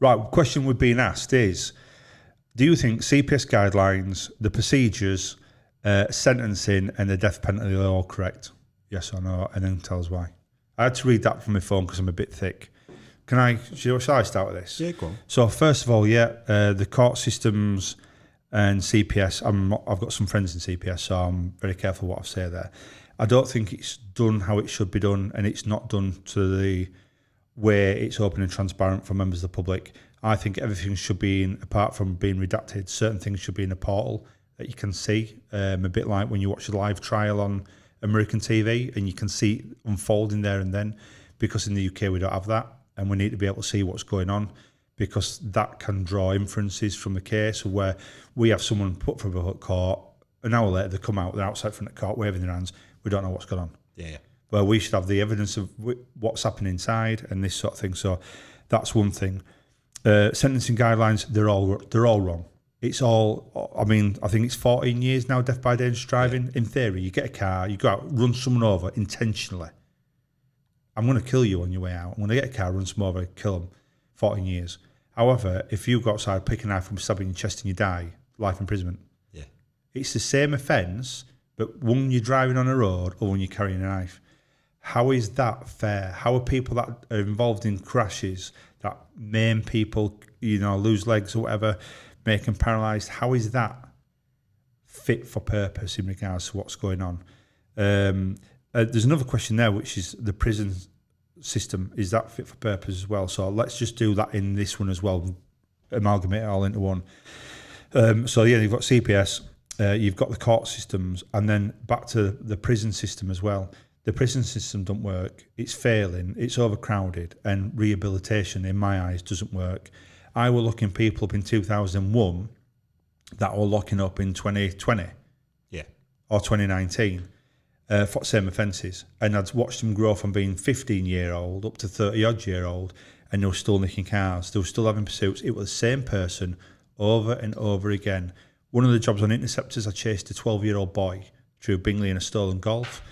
Right, question we're being asked is, do you think CPS guidelines, the procedures, sentencing and the death penalty are all correct? Yes or no? And then tell us why. I had to read that from my phone because I'm a bit thick. Shall I start with this? Yeah, go on. So first of all, the court systems and CPS, I've got some friends in CPS, so I'm very careful what I say there. I don't think it's done how it should be done, and it's not done to the way it's open and transparent for members of the public. I think everything should be apart from being redacted, certain things should be in a portal that you can see, a bit like when you watch a live trial on American TV and you can see it unfolding there and then, because in the UK we don't have that, and we need to be able to see what's going on, because that can draw inferences from the case where we have someone put from a court, an hour later they come out, they're outside from the court waving their hands, we don't know what's going on. Yeah. Well, we should have the evidence of what's happening inside and this sort of thing. So that's one thing. Sentencing guidelines, they're all wrong. It's all, I mean, I think it's 14 years now, death by dangerous driving. Yeah. In theory, you get a car, you go out, run someone over intentionally. I'm going to kill you on your way out. I'm going to get a car, run someone over, kill them. 14 years. However, if you go outside, pick a knife and stab in your chest and you die, life imprisonment. Yeah. It's the same offence, but when you're driving on a road or when you're carrying a knife. How is that fair? How are people that are involved in crashes, that maim people, lose legs or whatever, make them paralysed, how is that fit for purpose in regards to what's going on? There's another question there, which is the prison system. Is that fit for purpose as well? So let's just do that in this one as well, amalgamate it all into one. You've got CPS, you've got the court systems, and then back to the prison system as well. The prison system don't work. It's failing. It's overcrowded, and rehabilitation, in my eyes, doesn't work. I were looking people up in 2001 that were locking up in 2020, or 2019 for same offences, and I'd watched them grow from being 15-year-old up to 30-odd-year-old, and they were still nicking cars. They were still having pursuits. It was the same person over and over again. One of the jobs on Interceptors, I chased a 12-year-old boy through Bingley in a stolen Golf.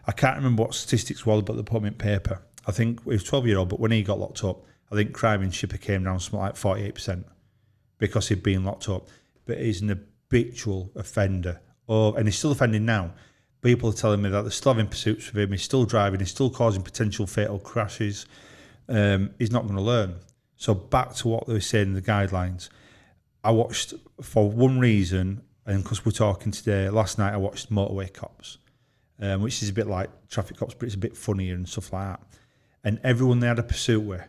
I can't remember what statistics were, but they put them in paper. I think it was 12-year-old, but when he got locked up, I think crime in Shipper came down something like 48% because he'd been locked up. But he's an habitual offender, and he's still offending now. People are telling me that they're still having pursuits with him, he's still driving, he's still causing potential fatal crashes. He's not going to learn. So back to what they were saying in the guidelines. I watched, for one reason, and because we're talking today, last night I watched Motorway Cops. Which is a bit like traffic cops, but it's a bit funnier and stuff like that. And everyone they had a pursuit with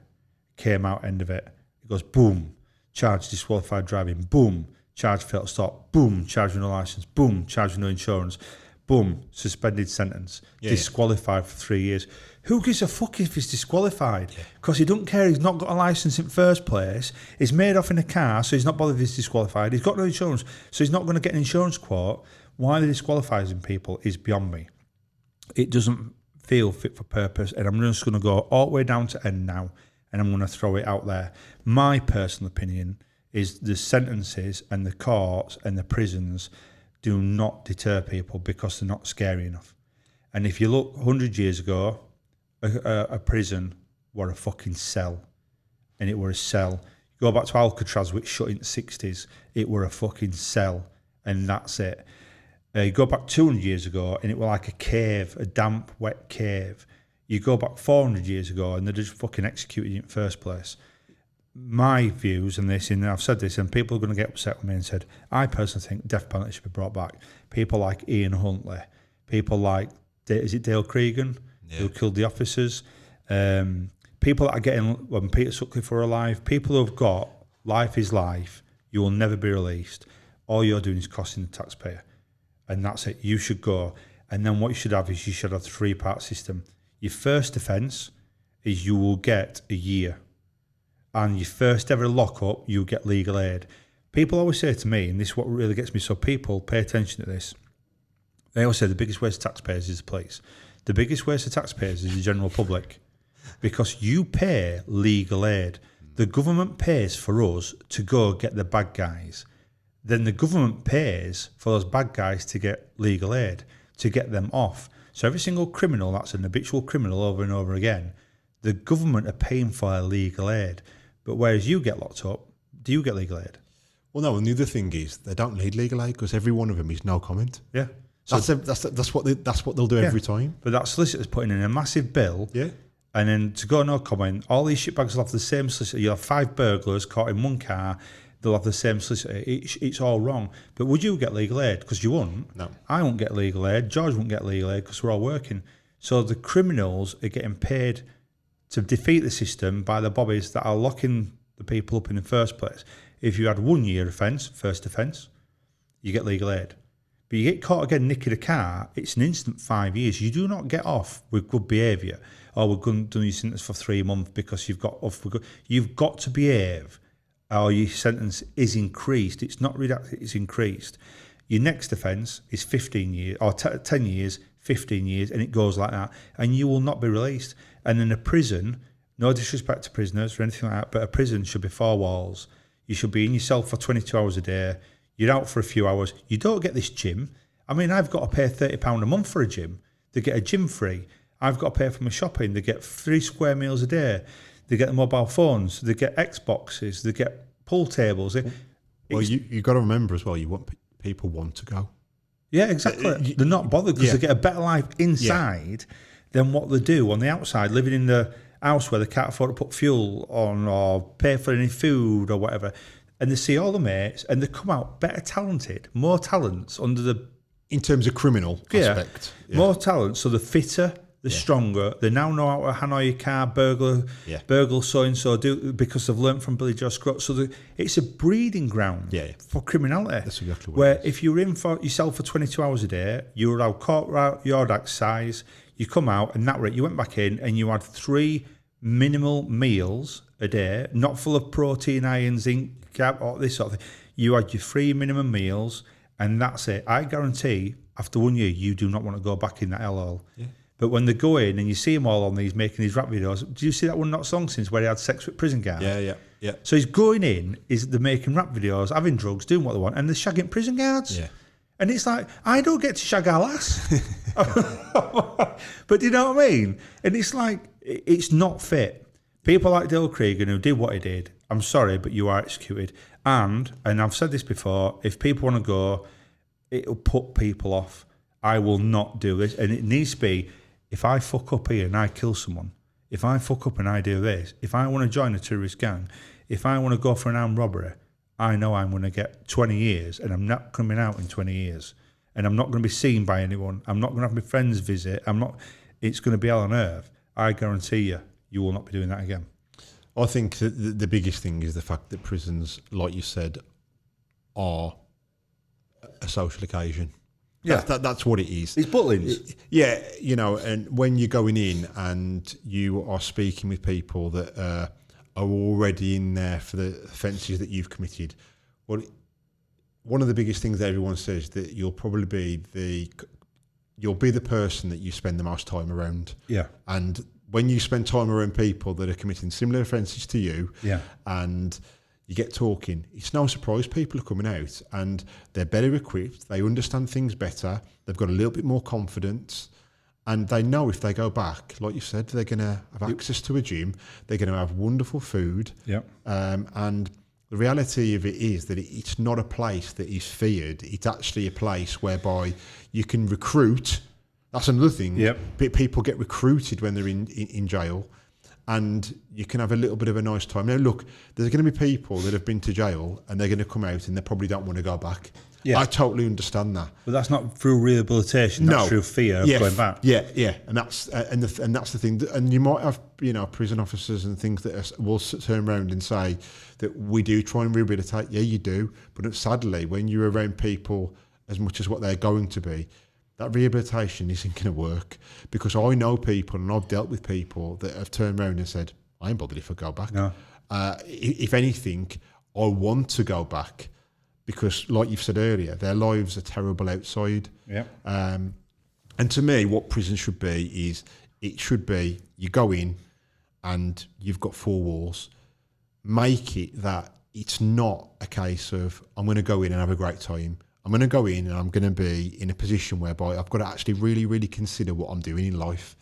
came out end of it. It goes, boom, charge disqualified driving, boom, charge failed to stop, boom, charge with no licence, boom, charge with no insurance, boom, suspended sentence, disqualified for 3 years. Who gives a fuck if he's disqualified? Because he don't care, he's not got a licence in the first place, he's made off in a car, so he's not bothered if he's disqualified, he's got no insurance, so he's not going to get an insurance quote. Why they're disqualifying people is beyond me. It doesn't feel fit for purpose, and I'm just going to go all the way down to end now, and I'm going to throw it out there. My personal opinion is the sentences and the courts and the prisons do not deter people because they're not scary enough. And if you look 100 years ago, a prison were a fucking cell, and it were a cell. You go back to Alcatraz, which shut in the 60s, it were a fucking cell, and that's it. You go back 200 years ago and it was like a cave, a damp, wet cave. You go back 400 years ago and they're just fucking executed you in the first place. My views on this, and I've said this, and people are going to get upset with me and said, I personally think death penalty should be brought back. People like Ian Huntley, people like, is it Dale Cregan, who killed the officers? People that are getting, when Peter Sutcliffe were alive, people who've got, life is life, you will never be released. All you're doing is costing the taxpayer. And that's it. You should go. And then what you should have is you should have a 3-part system. Your first offence is you will get a year. And your first ever lockup, you'll get legal aid. People always say to me, and this is what really gets me, so people pay attention to this. They always say the biggest waste of taxpayers is the police. The biggest waste of taxpayers is the general public. Because you pay legal aid. The government pays for us to go get the bad guys. Then the government pays for those bad guys to get legal aid, to get them off. So every single criminal that's an habitual criminal over and over again, the government are paying for their legal aid. But whereas you get locked up, do you get legal aid? Well, no, and the other thing is they don't need legal aid because every one of them is no comment. Yeah. So That's what they'll do every time. But that solicitor's putting in a massive bill. Yeah. And then to go no comment, all these shitbags will have the same solicitor. You'll have 5 burglars caught in one car. They'll have the same solicitor. It's all wrong. But would you get legal aid? Because you wouldn't. No. I won't get legal aid. George won't get legal aid because we're all working. So the criminals are getting paid to defeat the system by the bobbies that are locking the people up in the first place. If you had 1 year offence, first offence, you get legal aid. But you get caught again nicking a car, it's an instant 5 years. You do not get off with good behaviour. Or we're going to do your sentence for 3 months because you've got off. You've got to behave, or your sentence is increased. It's not reduced, it's increased. Your next offence is 15 years, or 10 years, 15 years, and it goes like that. And you will not be released. And in a prison, no disrespect to prisoners or anything like that, but a prison should be 4 walls. You should be in your cell for 22 hours a day. You're out for a few hours. You don't get this gym. I mean, I've got to pay £30 a month for a gym. They get a gym free. I've got to pay for my shopping. They get 3 square meals a day. They get the mobile phones. They get Xboxes. They get pool tables. Well, you got to remember as well, people want to go. Yeah, exactly. They're not bothered because they get a better life inside than what they do on the outside, living in the house where they can't afford to put fuel on or pay for any food or whatever. And they see all the mates and they come out better talented, more talents under the... In terms of criminal aspect. Yeah. More talent, so they're fitter, they're stronger. They now know how to hanoi your car, burgle so-and-so, because they've learnt from Billy Joe Scruggs. So it's a breeding ground for criminality. That's exactly what where if you're in for yourself for 22 hours a day, you're allowed court yard exercise, you come out and that rate, you went back in and you had 3 minimal meals a day, not full of protein, iron, zinc, carb, or this sort of thing. You had your 3 minimum meals and that's it. I guarantee after 1 year, you do not want to go back in that hellhole. Yeah. But when they go in and you see him all on these, making these rap videos, do you see that one Not Song Since where he had sex with prison guards? Yeah. So he's going in, they're making rap videos, having drugs, doing what they want, and they're shagging prison guards. Yeah. And it's like, I don't get to shag our lass. But do you know what I mean? And it's like, it's not fit. People like Dale Cregan who did what he did, I'm sorry, but you are executed. And I've said this before, if people want to go, it'll put people off. I will not do this. And it needs to be, if I fuck up here and I kill someone, if I fuck up and I do this, if I want to join a terrorist gang, if I want to go for an armed robbery, I know I'm going to get 20 years and I'm not coming out in 20 years. And I'm not going to be seen by anyone. I'm not going to have my friends visit. It's going to be hell on earth. I guarantee you will not be doing that again. I think that the biggest thing is the fact that prisons, like you said, are a social occasion. Yeah, that's what it is. It's butlins. Yeah, and when you're going in and you are speaking with people that are already in there for the offences that you've committed, well, one of the biggest things that everyone says that you'll probably be the person that you spend the most time around. Yeah. And when you spend time around people that are committing similar offences to you, and you get talking, it's no surprise people are coming out and they're better equipped, they understand things better, they've got a little bit more confidence, and they know if they go back, like you said, they're going to have access to a gym, they're going to have wonderful food, and the reality of it is that it's not a place that is feared, it's actually a place whereby you can recruit. That's another thing. People get recruited when they're in jail, and you can have a little bit of a nice time. Now, look, there's going to be people that have been to jail and they're going to come out and they probably don't want to go back. Yeah. I totally understand that. But that's not through rehabilitation. That's through fear of going back. Yeah, and that's the thing. And you might have prison officers and things that will turn around and say that we do try and rehabilitate. Yeah, you do. But sadly, when you're around people as much as what they're going to be, that rehabilitation isn't going to work, because I know people and I've dealt with people that have turned around and said, I ain't bothered if I go back. No. If anything, I want to go back because, like you've said earlier, their lives are terrible outside. Yeah. And to me, what prison should be is, it should be you go in and you've got 4 walls. Make it that it's not a case of, I'm going to go in and have a great time. I'm going to go in and I'm going to be in a position whereby I've got to actually really, really consider what I'm doing in life.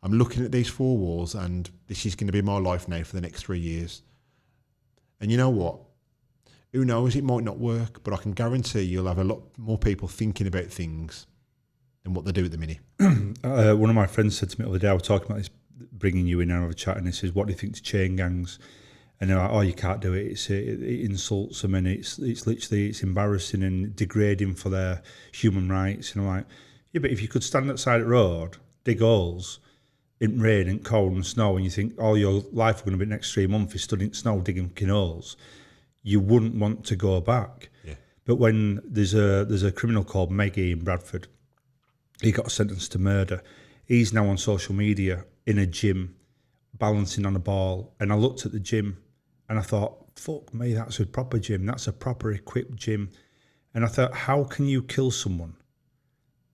I'm looking at these 4 walls and this is going to be my life now for the next 3 years. And you know what? Who knows? It might not work, but I can guarantee you'll have a lot more people thinking about things than what they do at the minute. One of my friends said to me the other day, I was talking about this, bringing you in and have a chat, and he says, what do you think to chain gangs? And they're like, oh, you can't do it. It insults them, and it's literally, it's embarrassing and degrading for their human rights. And I'm like, yeah, but if you could stand outside the road, dig holes in rain and cold and snow, and you think all your life going to be the next 3 months is stood in snow digging holes, you wouldn't want to go back. Yeah. But when there's a criminal called Meggie in Bradford, he got sentenced to murder. He's now on social media in a gym, balancing on a ball. And I looked at the gym and I thought, fuck me, that's a proper gym. That's a proper equipped gym. And I thought, how can you kill someone?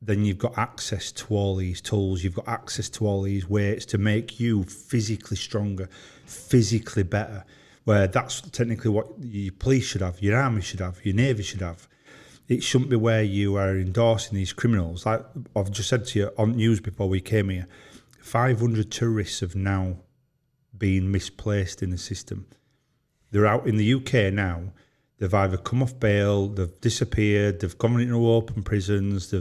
Then you've got access to all these tools. You've got access to all these weights to make you physically stronger, physically better. Where that's technically what your police should have, your army should have, your navy should have. It shouldn't be where you are endorsing these criminals. Like I've just said to you on news before we came here, 500 tourists have now been misplaced in the system. They're out in the UK now. They've either come off bail, they've disappeared, they've gone into open prisons.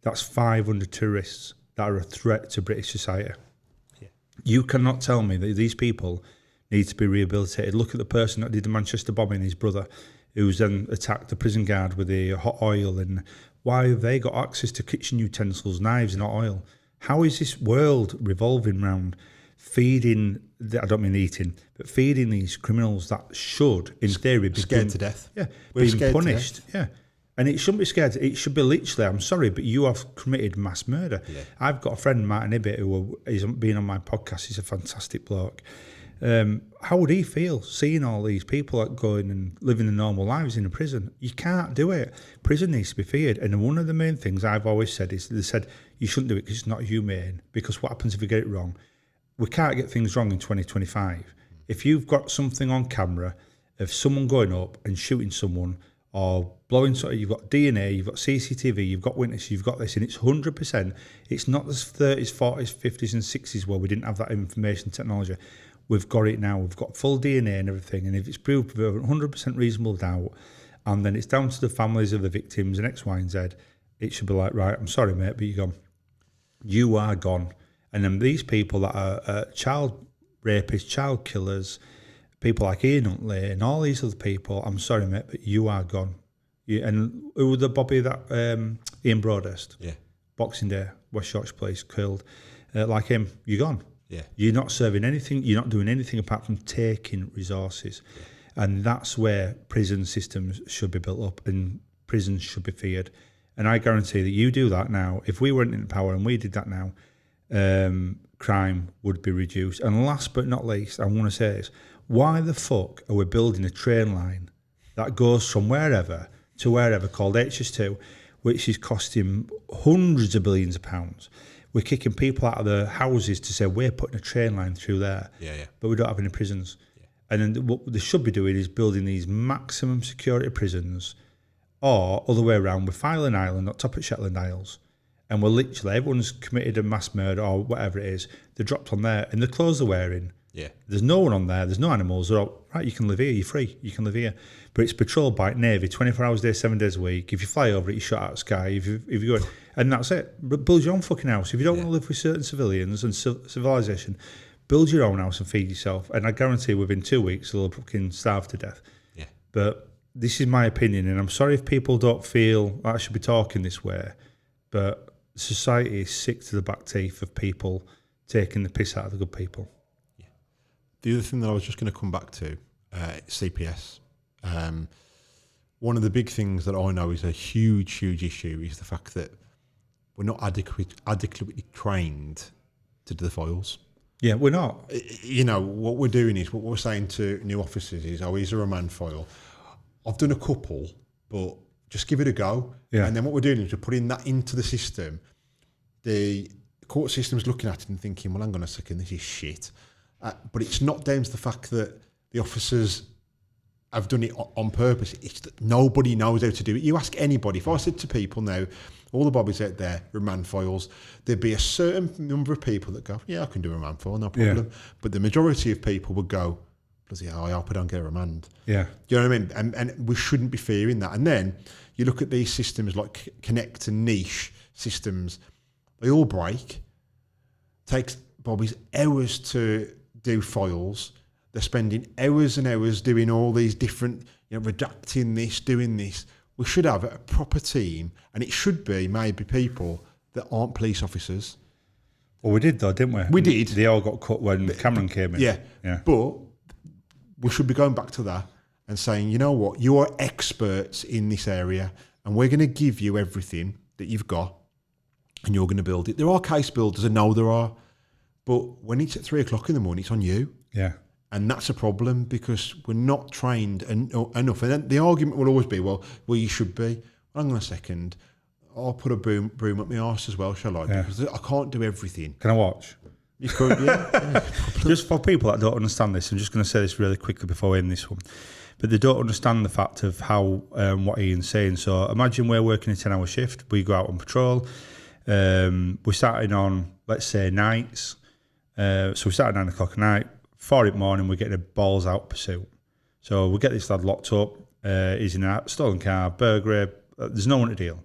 That's 500 tourists that are a threat to British society. Yeah. You cannot tell me that these people need to be rehabilitated. Look at the person that did the Manchester bombing, his brother, who's then attacked the prison guard with the hot oil. And why have they got access to kitchen utensils, knives and hot oil? How is this world revolving around feeding, I don't mean eating, but feeding these criminals that should, in theory, be scared to death. Yeah, being punished. Yeah. And it shouldn't be scared. It should be literally, I'm sorry, but you have committed mass murder. Yeah. I've got a friend, Martin Ibbett, who is being on my podcast. He's a fantastic bloke. How would he feel seeing all these people going and living their normal lives in a prison? You can't do it. Prison needs to be feared. And one of the main things I've always said is they said you shouldn't do it because it's not humane. Because what happens if you get it wrong? We can't get things wrong in 2025. If you've got something on camera of someone going up and shooting someone or blowing, you've got DNA, you've got CCTV, you've got witnesses, you've got this, and it's 100%. It's not the 30s, 40s, 50s, and 60s where we didn't have that information technology. We've got it now. We've got full DNA and everything. And if it's proved with 100% reasonable doubt, and then it's down to the families of the victims and X, Y, and Z, it should be like, right, I'm sorry, mate, but you're gone. You are gone. And then these people that are child rapists, child killers, people like Ian Huntley and all these other people, I'm sorry, mate, but you are gone. And who was the Bobby that Ian Broadhurst? Yeah. Boxing Day, West Yorkshire Police, killed. Like him, you're gone. Yeah. You're not serving anything, you're not doing anything apart from taking resources. Yeah. And that's where prison systems should be built up and prisons should be feared. And I guarantee that you do that now, if we weren't in power and we did that now, crime would be reduced. And last but not least, I want to say is, why the fuck are we building a train line that goes from wherever to wherever called HS2, which is costing hundreds of billions of pounds? We're kicking people out of their houses to say we're putting a train line through there, but we don't have any prisons. Yeah. And then what they should be doing is building these maximum security prisons, or other way around, we're Filing Island, not top at Shetland Isles, and we're literally, everyone's committed a mass murder or whatever it is, they're dropped on there, and the clothes they're wearing, there's no one on there, there's no animals, they're all, right, you can live here, you're free, you can live here. But it's patrolled by Navy 24 hours a day, 7 days a week. If you fly over it, you shot out of the sky. If you go, and that's it. But build your own fucking house. If you don't want to live with certain civilians and civilization, build your own house and feed yourself. And I guarantee within 2 weeks, they'll fucking starve to death. Yeah. But this is my opinion, and I'm sorry if people don't feel I should be talking this way, but society is sick to the back teeth of people taking the piss out of the good people. Yeah. The other thing that I was just going to come back to, CPS. One of the big things that I know is a huge issue is the fact that we're not adequately trained to do the files. Yeah, we're not. You know, what we're doing is, what we're saying to new officers is, oh, here's a remand file. I've done a couple, but just give it a go. Yeah. And then what we're doing is we're putting that into the system. The court system's looking at it and thinking, well, hang on a second, this is shit. But it's not down to the fact that the officers have done it on purpose. It's that nobody knows how to do it. You ask anybody. If I said to people now, all the bobbies out there, remand files, there'd be a certain number of people that go, yeah, I can do a remand file, no problem. Yeah. But the majority of people would go, bloody hell, I hope I don't get a remand. Yeah. Do you know what I mean? And we shouldn't be fearing that. And then you look at these systems like Connect and Niche systems, they all break. Takes Bobby's hours to do files. They're spending hours and hours doing all these different, redacting this, doing this. We should have a proper team, and it should be maybe people that aren't police officers. Well, we did though, didn't we? We did. They all got cut when Cameron came in. Yeah. Yeah. But we should be going back to that and saying, you know what, you are experts in this area, and we're going to give you everything that you've got, and you're going to build it. There are case builders, I know there are, but when it's at 3 o'clock in the morning, it's on you. Yeah. And that's a problem because we're not trained enough. And then the argument will always be, well, you should be. Well, hang on a second. I'll put a broom up my arse as well, shall I? Yeah. Because I can't do everything. Can I watch? You could, yeah. Just for people that don't understand this, I'm just going to say this really quickly before we end this one. But they don't understand the fact of how what Ian's saying. So imagine we're working a 10-hour shift. We go out on patrol. We're starting on, let's say, nights. So we start at 9 o'clock at night. 4 in the morning, we're getting a balls out pursuit. So we get this lad locked up. He's in a stolen car, burglary. There's no one to deal.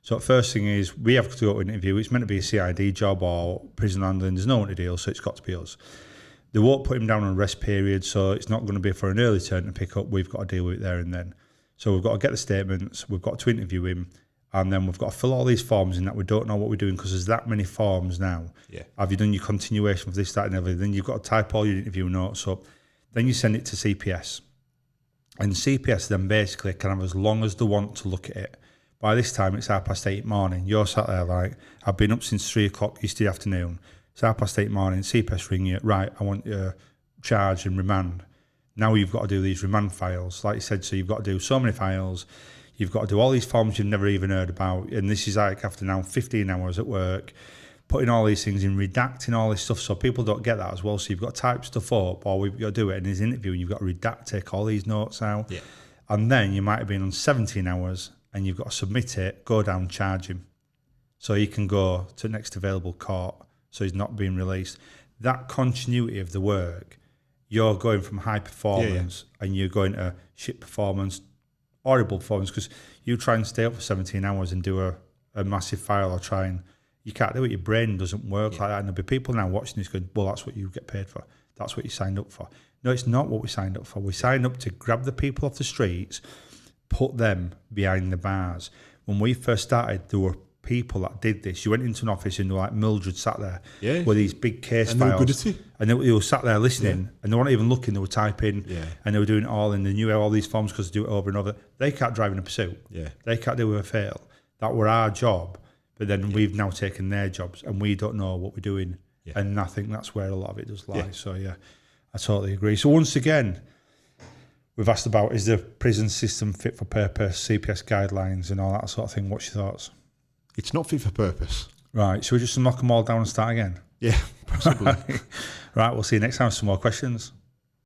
So the first thing is we have to go to an interview. It's meant to be a CID job or prison handling. There's no one to deal, so it's got to be us. They won't put him down on a rest period, so it's not going to be for an early turn to pick up. We've got to deal with it there and then. So we've got to get the statements. We've got to interview him. And then we've got to fill all these forms in that we don't know what we're doing because there's that many forms now. Yeah. Have you done your continuation of this, that, and everything? Then you've got to type all your interview notes up. Then you send it to CPS. And CPS then basically can have as long as they want to look at it. By this time, it's 8:30 morning. You're sat there like, I've been up since 3 o'clock yesterday afternoon. It's 8:30 morning. CPS ring you. Right, I want your charge and remand. Now you've got to do these remand files. Like you said, so you've got to do so many files. You've got to do all these forms you've never even heard about. And this is like after now 15 hours at work, putting all these things in, redacting all this stuff so people don't get that as well. So you've got to type stuff up or we've got to do it in his interview and you've got to redact, take all these notes out. Yeah. And then you might have been on 17 hours and you've got to submit it, go down, charge him. So he can go to the next available court. So he's not being released. That continuity of the work, you're going from high performance and you're going to shit performance, horrible performance, because you try and stay up for 17 hours and do a massive file or try and, you can't do it, your brain doesn't work like that. And there'll be people now watching this going, well, that's what you get paid for. That's what you signed up for. No, it's not what we signed up for. We signed up to grab the people off the streets, put them behind the bars. When we first started, there were people that did this. You went into an office and they were like Mildred sat there with these big case and files. they were good at it. And they were sat there listening and they weren't even looking, they were typing and they were doing it all and they knew all these forms because they do it over and over. They can't drive in a pursuit. Yeah. They can't do a fail. That were our job. But then we've now taken their jobs and we don't know what we're doing. Yeah. And I think that's where a lot of it does lie. Yeah. So, I totally agree. So, once again, we've asked about, is the prison system fit for purpose, CPS guidelines and all that sort of thing. What's your thoughts? It's not fit for purpose. Right. Should we just knock them all down and start again? Yeah, possibly. Right. We'll see you next time with some more questions.